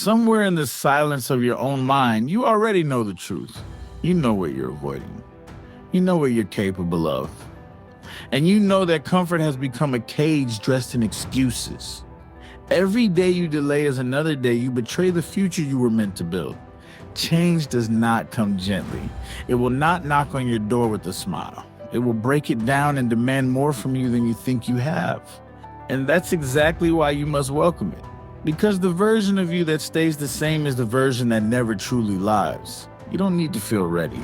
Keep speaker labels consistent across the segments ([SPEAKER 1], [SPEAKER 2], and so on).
[SPEAKER 1] Somewhere in the silence of your own mind, you already know the truth. You know what you're avoiding. You know what you're capable of. And you know that comfort has become a cage dressed in excuses. Every day you delay is another day you betray the future you were meant to build. Change does not come gently. It will not knock on your door with a smile. It will break it down and demand more from you than you think you have. And that's exactly why you must welcome it. Because the version of you that stays the same is the version that never truly lives. You don't need to feel ready.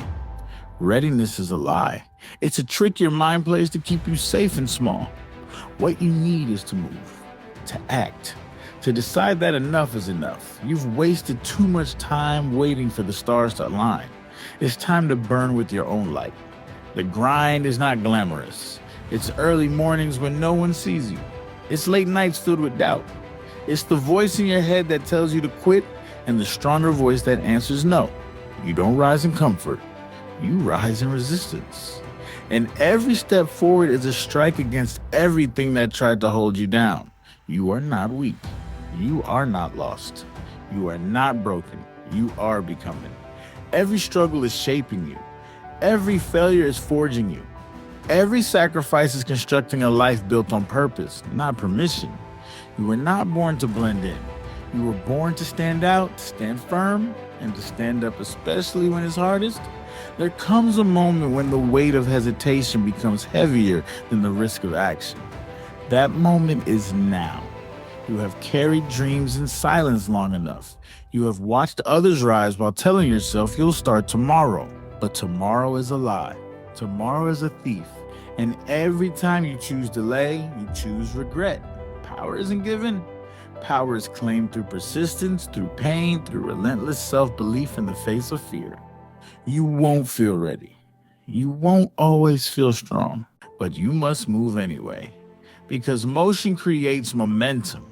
[SPEAKER 1] Readiness is a lie. It's a trick your mind plays to keep you safe and small. What you need is to move, to act, to decide that enough is enough. You've wasted too much time waiting for the stars to align. It's time to burn with your own light. The grind is not glamorous. It's early mornings when no one sees you. It's late nights filled with doubt. It's the voice in your head that tells you to quit and the stronger voice that answers no. You don't rise in comfort. You rise in resistance. And every step forward is a strike against everything that tried to hold you down. You are not weak. You are not lost. You are not broken. You are becoming. Every struggle is shaping you. Every failure is forging you. Every sacrifice is constructing a life built on purpose, not permission. You were not born to blend in. You were born to stand out, to stand firm, and to stand up, especially when it's hardest. There comes a moment when the weight of hesitation becomes heavier than the risk of action. That moment is now. You have carried dreams in silence long enough. You have watched others rise while telling yourself you'll start tomorrow. But tomorrow is a lie. Tomorrow is a thief. And every time you choose delay, you choose regret. Power isn't given. Power is claimed through persistence, through pain, through relentless self-belief in the face of fear. You won't feel ready. You won't always feel strong, but you must move anyway. Because motion creates momentum,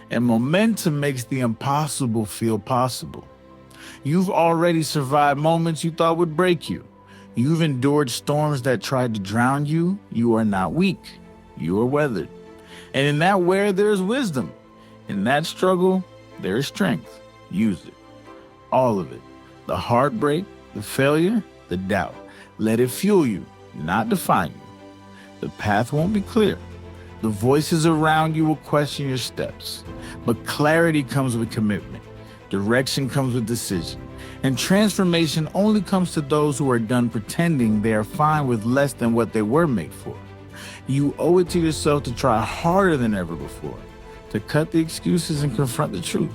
[SPEAKER 1] and momentum makes the impossible feel possible. You've already survived moments you thought would break you. You've endured storms that tried to drown you. You are not weak. You are weathered. And in that wear, there is wisdom. In that struggle, there is strength. Use it. All of it. The heartbreak, the failure, the doubt. Let it fuel you, not define you. The path won't be clear. The voices around you will question your steps. But clarity comes with commitment. Direction comes with decision. And transformation only comes to those who are done pretending they are fine with less than what they were made for. You owe it to yourself to try harder than ever before, to cut the excuses and confront the truth.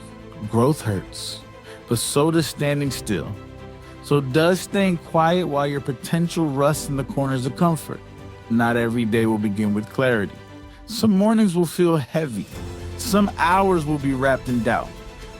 [SPEAKER 1] Growth hurts, but so does standing still. So does staying quiet while your potential rusts in the corners of comfort. Not every day will begin with clarity. Some mornings will feel heavy. Some hours will be wrapped in doubt.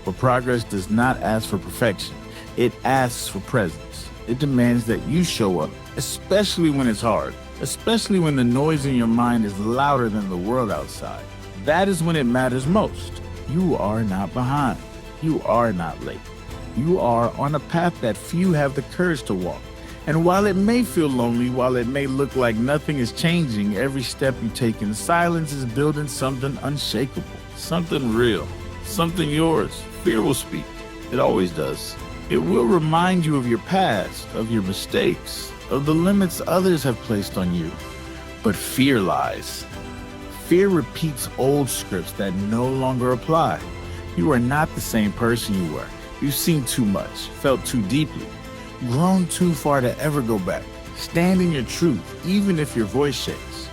[SPEAKER 1] But progress does not ask for perfection. It asks for presence. It demands that you show up, especially when it's hard, especially when the noise in your mind is louder than the world outside. That is when it matters most. You are not behind. You are not late. You are on a path that few have the courage to walk. And while it may feel lonely, while it may look like nothing is changing, every step you take in silence is building something unshakable, something real, something yours. Fear will speak. It always does. It will remind you of your past, of your mistakes, of the limits others have placed on you. But fear lies. Fear repeats old scripts that no longer apply. You are not the same person you were. You've seen too much, felt too deeply, grown too far to ever go back. Stand in your truth, even if your voice shakes.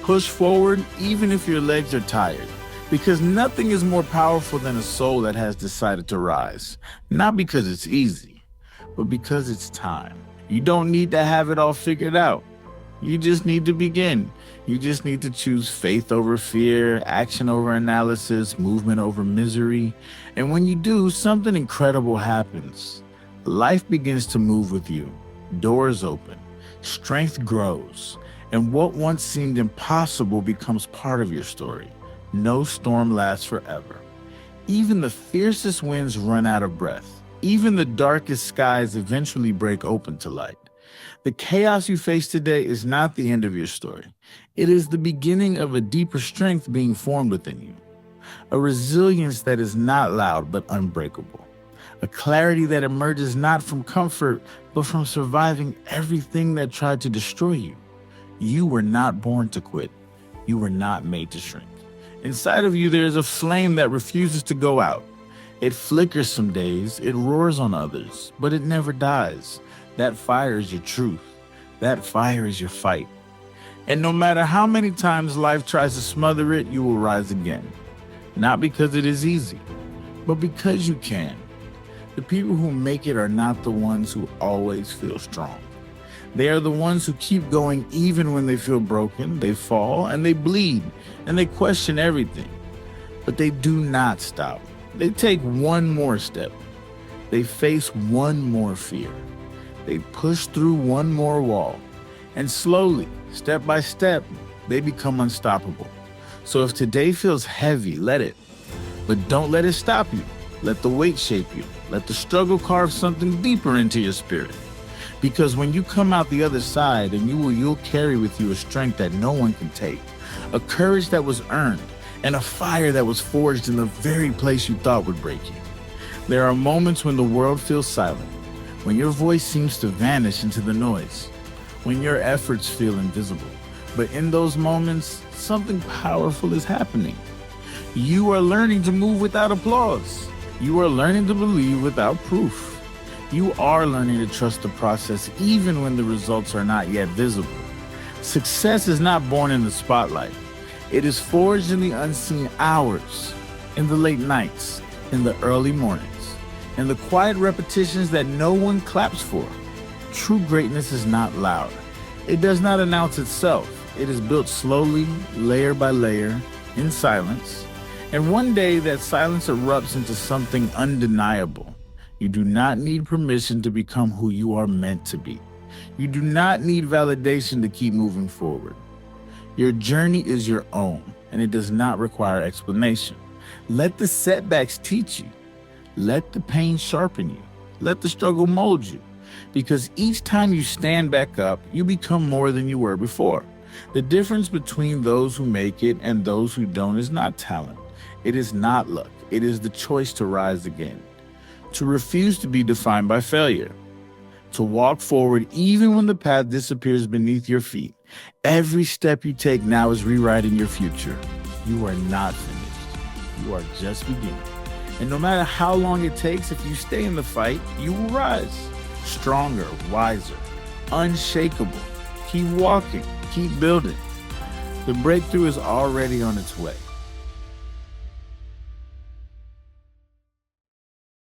[SPEAKER 1] Push forward, even if your legs are tired. Because nothing is more powerful than a soul that has decided to rise. Not because it's easy, but because it's time. You don't need to have it all figured out. You just need to begin. You just need to choose faith over fear, action over analysis, movement over misery. And when you do, something incredible happens. Life begins to move with you. Doors open. Strength grows. And what once seemed impossible becomes part of your story. No storm lasts forever. Even the fiercest winds run out of breath. Even the darkest skies eventually break open to light. The chaos you face today is not the end of your story. It is the beginning of a deeper strength being formed within you. a resilience that is not loud but unbreakable, a clarity that emerges not from comfort but from surviving everything that tried to destroy you. You were not born to quit. You were not made to shrink. Inside of you, there is a flame that refuses to go out. It flickers some days, it roars on others, but it never dies. That fire is your truth. That fire is your fight. And no matter how many times life tries to smother it, you will rise again. Not because it is easy, but because you can. The people who make it are not the ones who always feel strong. They are the ones who keep going even when they feel broken, they fall, and they bleed, and they question everything. But they do not stop. They take one more step. They face one more fear. They push through one more wall. And slowly, step by step, they become unstoppable. So if today feels heavy, let it. But don't let it stop you. Let the weight shape you. Let the struggle carve something deeper into your spirit. Because when you come out the other side, and you'll carry with you a strength that no one can take, a courage that was earned, and a fire that was forged in the very place you thought would break you. There are moments when the world feels silent, when your voice seems to vanish into the noise, when your efforts feel invisible. But in those moments, something powerful is happening. You are learning to move without applause. You are learning to believe without proof. You are learning to trust the process even when the results are not yet visible. Success is not born in the spotlight. It is forged in the unseen hours, in the late nights, in the early mornings, in the quiet repetitions that no one claps for. True greatness is not loud. It does not announce itself. It is built slowly, layer by layer, in silence. And one day that silence erupts into something undeniable. You do not need permission to become who you are meant to be. You do not need validation to keep moving forward. Your journey is your own, and it does not require explanation. Let the setbacks teach you. Let the pain sharpen you. Let the struggle mold you. Because each time you stand back up, you become more than you were before. The difference between those who make it and those who don't is not talent. It is not luck. It is the choice to rise again. To refuse to be defined by failure. To walk forward even when the path disappears beneath your feet. Every step you take now is rewriting your future. You are not finished. You are just beginning. And no matter how long it takes, if you stay in the fight, you will rise. Stronger, wiser, unshakable. Keep walking, keep building. The breakthrough is already on its way.